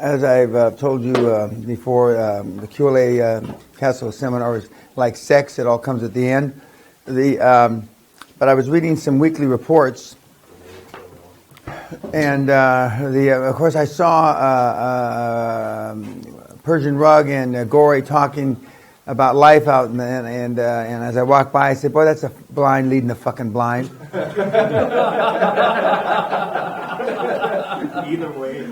as I've told you before, the QLA Castle seminar is like sex; it all comes at the end. But I was reading some weekly reports, and of course I saw Persian Rug and Gorey talking about life out, and as I walked by, I said, "Boy, that's a blind leading the fucking blind." Either way.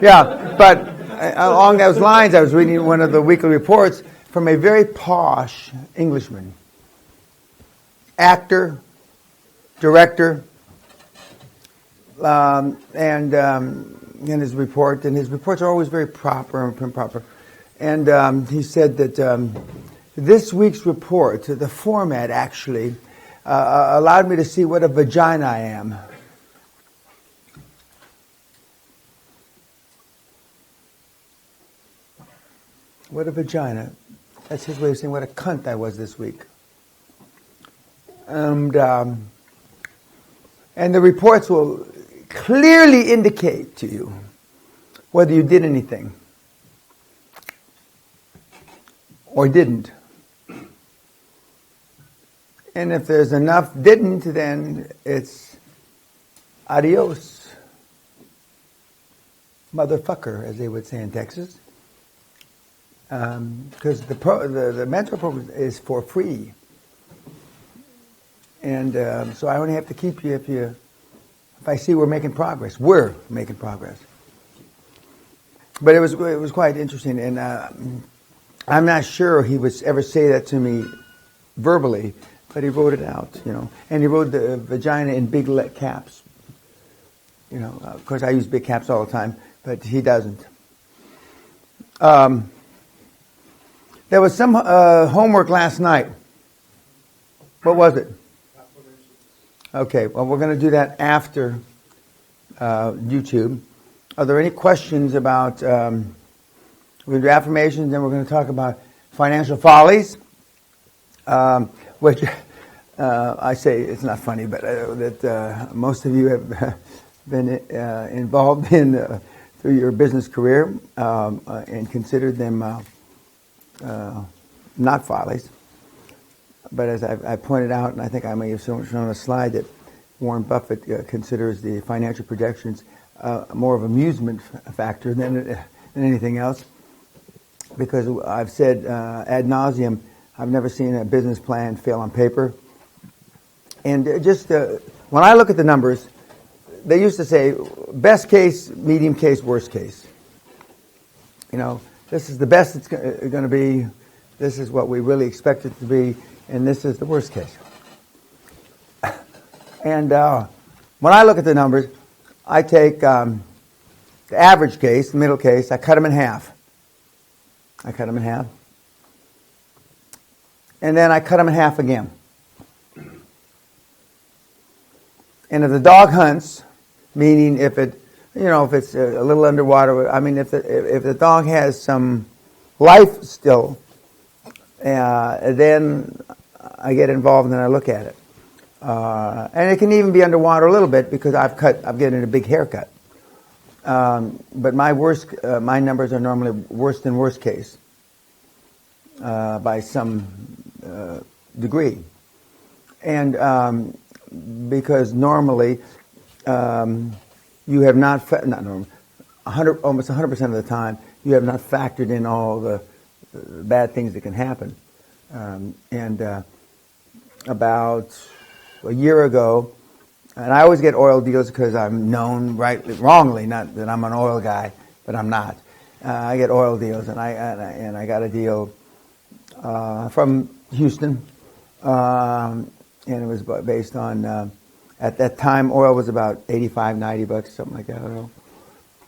Yeah, but along those lines, I was reading one of the weekly reports from a very posh Englishman, actor, director, and in his report, and his reports are always very proper and proper. And he said that this week's report, the format actually, allowed me to see what a vagina I am. What a vagina. That's his way of saying what a cunt I was this week. And the reports will clearly indicate to you whether you did anything or didn't. And if there's enough didn't, then it's adios, motherfucker, as they would say in Texas. Because the mentor program is for free. And so I only have to keep you if I see we're making progress. We're making progress. But it was quite interesting, and I'm not sure he would ever say that to me verbally, but he wrote it out, And he wrote the vagina in big caps. Of course I use big caps all the time, but he doesn't. There was some homework last night. What was it? Okay, well, we're going to do that after YouTube. Are there any questions about, we'll do affirmations, then we're going to talk about financial follies, which I say it's not funny, but that most of you have been involved in through your business career and considered them not follies. But as I pointed out, and I think I may have shown a slide that Warren Buffett considers the financial projections more of amusement factor than anything else. Because I've said ad nauseum, I've never seen a business plan fail on paper. And just when I look at the numbers, they used to say best case, medium case, worst case. This is the best it's going to be. This is what we really expect it to be. And this is the worst case. And when I look at the numbers, I take the average case, the middle case, I cut them in half. And then I cut them in half again. And if the dog hunts, meaning if it's a little underwater, if the dog has some life still, then I get involved and I look at it. And it can even be underwater a little bit because I'm getting a big haircut. But my numbers are normally worse than worst case by some degree. And because normally you have not normally, almost 100% of the time, you have not factored in all the bad things that can happen. About a year ago, and I always get oil deals because I'm known wrongly, not that I'm an oil guy, but I'm not. I get oil deals, and I got a deal from Houston, and it was based on at that time oil was about $85, $90, something like that. I don't know.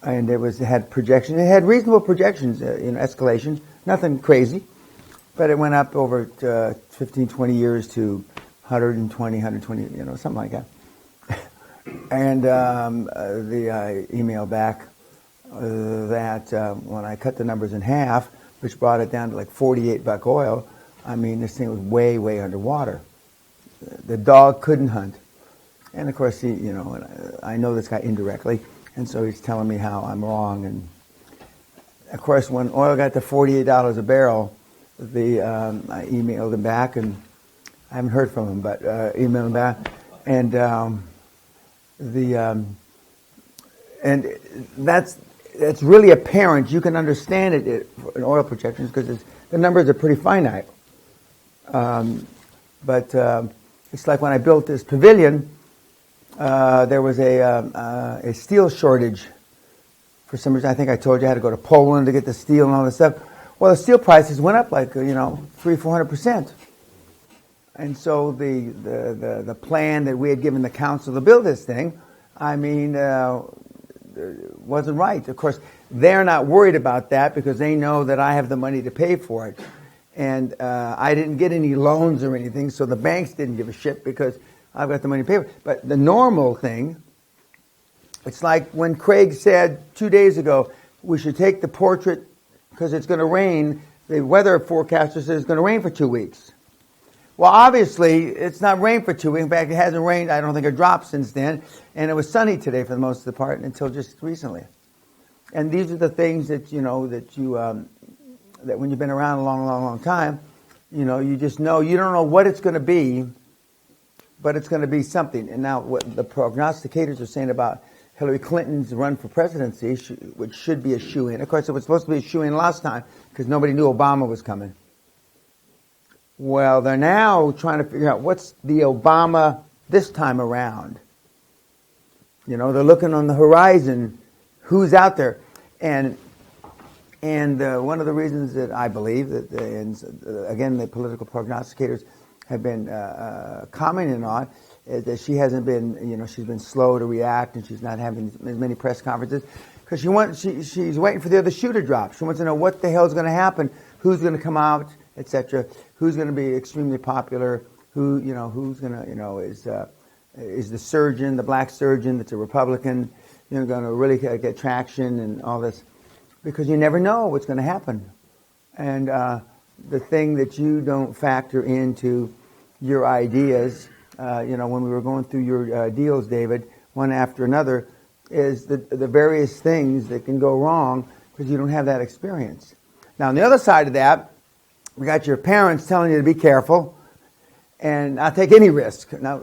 And it had projections. It had reasonable projections, escalation, nothing crazy, but it went up over 15, 20 years to 120, something like that. And I emailed back that when I cut the numbers in half, which brought it down to like $48 oil, this thing was way, way underwater. The dog couldn't hunt. And of course, I know this guy indirectly, and so he's telling me how I'm wrong. of course, when oil got to $48 a barrel, I emailed him back, and I haven't heard from him, but emailed him back, and and that's really apparent. You can understand it in oil projections because the numbers are pretty finite. But it's like when I built this pavilion, there was a steel shortage. For some reason, I think I told you I had to go to Poland to get the steel and all this stuff. Well, the steel prices went up like 300-400%. And so the plan that we had given the council to build this thing, wasn't right. Of course, they're not worried about that because they know that I have the money to pay for it. And I didn't get any loans or anything, so the banks didn't give a shit because I've got the money to pay for it. But the normal thing, it's like when Craig said 2 days ago, we should take the portrait because it's going to rain. The weather forecaster says it's going to rain for 2 weeks. Well, obviously, it's not rained for 2 weeks. In fact, it hasn't rained, I don't think, a drop since then. And it was sunny today for the most of the part until just recently. And these are the things that, that when you've been around a long time, you just know. You don't know what it's going to be, but it's going to be something. And now what the prognosticators are saying about Hillary Clinton's run for presidency, which should be a shoo-in. Of course, it was supposed to be a shoo-in last time because nobody knew Obama was coming. Well, they're now trying to figure out what's the Obama this time around. They're looking on the horizon, who's out there. And one of the reasons that I believe that, again, the political prognosticators have been commenting on is that she hasn't been, she's been slow to react and she's not having as many press conferences because she's waiting for the other shoe to drop. She wants to know what the hell is going to happen, who's going to come out, etc. Who's going to be extremely popular? Who's going to, is the surgeon, the black surgeon that's a Republican, going to really get traction and all this? Because you never know what's going to happen. And the thing that you don't factor into your ideas, when we were going through your deals, David, one after another, is the various things that can go wrong because you don't have that experience. Now, on the other side of that, we got your parents telling you to be careful and not take any risk. Now,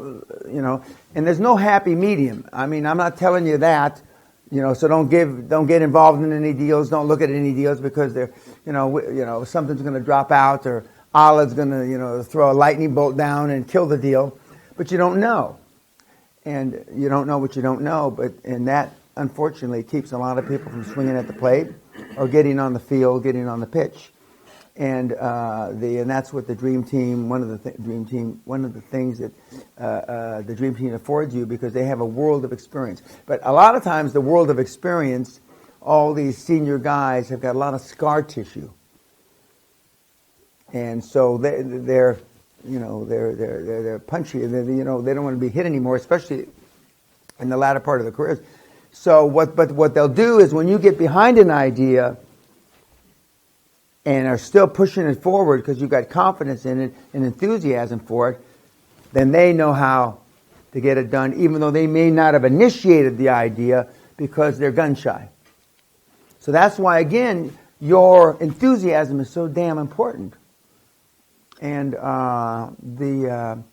and there's no happy medium. I'm not telling you that, so don't get involved in any deals. Don't look at any deals because they're, something's going to drop out or Allah's going to, throw a lightning bolt down and kill the deal. But you don't know. And you don't know what you don't know. And that, unfortunately, keeps a lot of people from swinging at the plate or getting on the field, getting on the pitch. And that's what the Dream Team. One of the things that the Dream Team affords you because they have a world of experience. But a lot of times, the world of experience, all these senior guys have got a lot of scar tissue, and so they're punchy. They don't want to be hit anymore, especially in the latter part of their careers. So what they'll do is when you get behind an idea and are still pushing it forward because you've got confidence in it and enthusiasm for it, then they know how to get it done, even though they may not have initiated the idea because they're gun shy. So that's why, again, your enthusiasm is so damn important. And and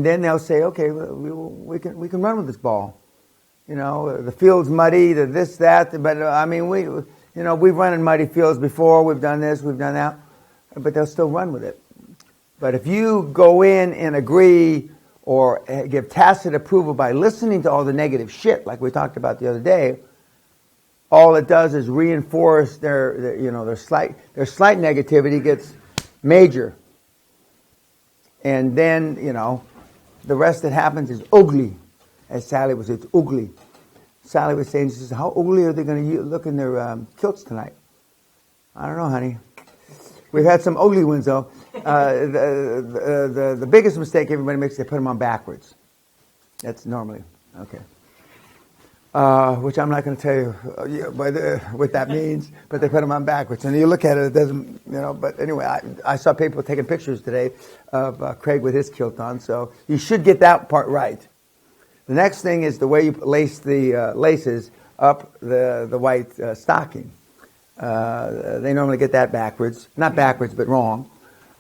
then they'll say, okay, we can run with this ball. The field's muddy, this, that, but we've run in muddy fields before, we've done this, we've done that, but they'll still run with it. But if you go in and agree or give tacit approval by listening to all the negative shit, like we talked about the other day, all it does is reinforce their slight negativity gets major. And then, the rest that happens is ugly. As Sally would say, it's ugly. Sally was saying, she says, how ugly are they going to look in their kilts tonight? I don't know, honey. We've had some ugly ones, though. The biggest mistake everybody makes, they put them on backwards. That's normally, okay. Which I'm not going to tell you what that means, but they put them on backwards. And you look at it, it doesn't, but anyway, I saw people taking pictures today of Craig with his kilt on, so you should get that part right. The next thing is the way you lace the laces up the white stocking. They normally get that backwards. Not backwards, but wrong.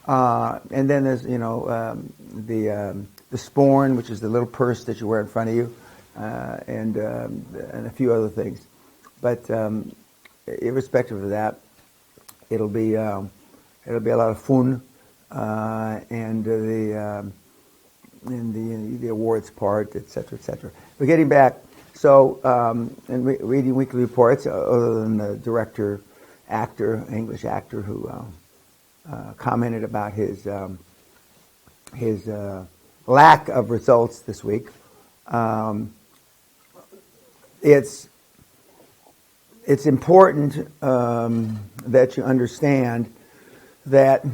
And then there's, the sporn, which is the little purse that you wear in front of you, and a few other things. But irrespective of that, it'll be a lot of fun, and the awards part, et cetera, et cetera. We're getting back. So, and reading weekly reports, other than the English actor, who commented about his lack of results this week. It's important that you understand that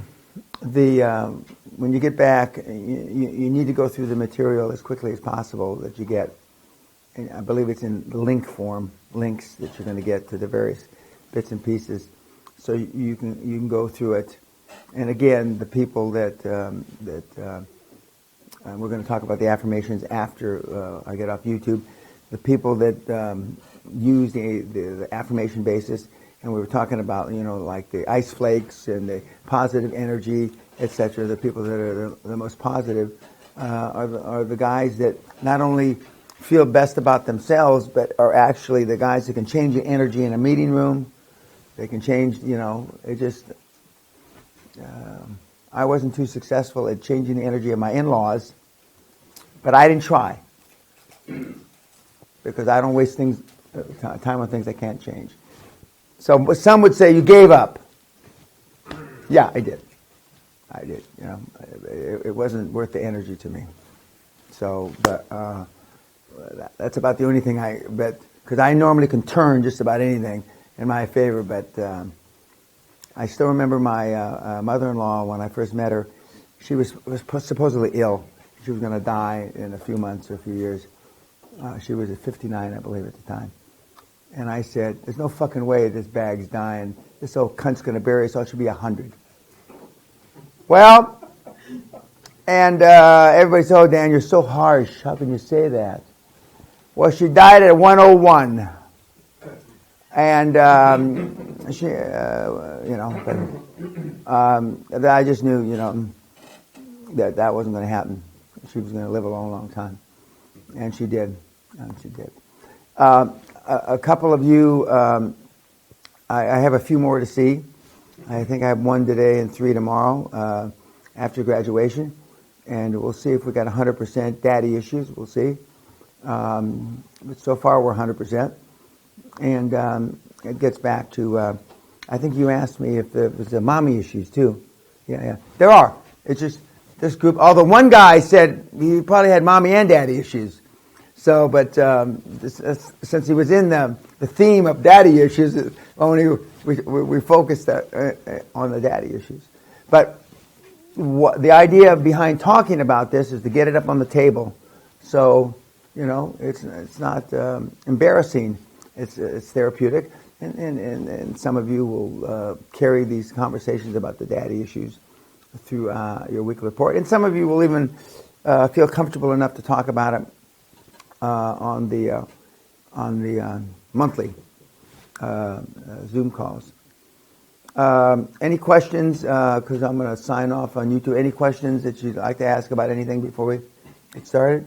when you get back, you need to go through the material as quickly as possible that you get. And I believe it's in link form, links that you're going to get to the various bits and pieces, so you can go through it. And again, the people that we're going to talk about the affirmations after I get off YouTube. The people that use the affirmation basis, and we were talking about, like the ice flakes and the positive energy, etc. The people that are the most positive are the guys that not only feel best about themselves, but are actually the guys that can change the energy in a meeting room. They can change, it just... I wasn't too successful at changing the energy of my in-laws, but I didn't try, because I don't waste time on things I can't change. So some would say you gave up. Yeah, I did. It wasn't worth the energy to me. So, but that's about the only thing because I normally can turn just about anything in my favor, but I still remember my mother-in-law when I first met her. She was supposedly ill. She was going to die in a few months or a few years. She was at 59, I believe, at the time. And I said, there's no fucking way this bag's dying. This old cunt's going to bury us, so it should be 100. Well, and everybody said, oh, Dan, you're so harsh. How can you say that? Well, she died at 101. And she, I just knew, that wasn't going to happen. She was going to live a long, long time, and she did. A couple of you, I have a few more to see. I think I have one today and 3 tomorrow after graduation, and we'll see if we got 100% daddy issues. We'll see. But so far we're 100%. And it gets back to, I think you asked me if there was the mommy issues too. Yeah. There are. It's just this group, although one guy said he probably had mommy and daddy issues. So, but since he was in the theme of daddy issues, only we focused on the daddy issues. But the idea behind talking about this is to get it up on the table. So, it's not embarrassing. It's therapeutic, and some of you will carry these conversations about the daddy issues through your weekly report, and some of you will even feel comfortable enough to talk about it on the monthly Zoom calls. Any questions? Because I'm going to sign off on YouTube. Any questions that you'd like to ask about anything before we get started?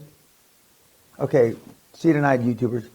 Okay. See you tonight, YouTubers.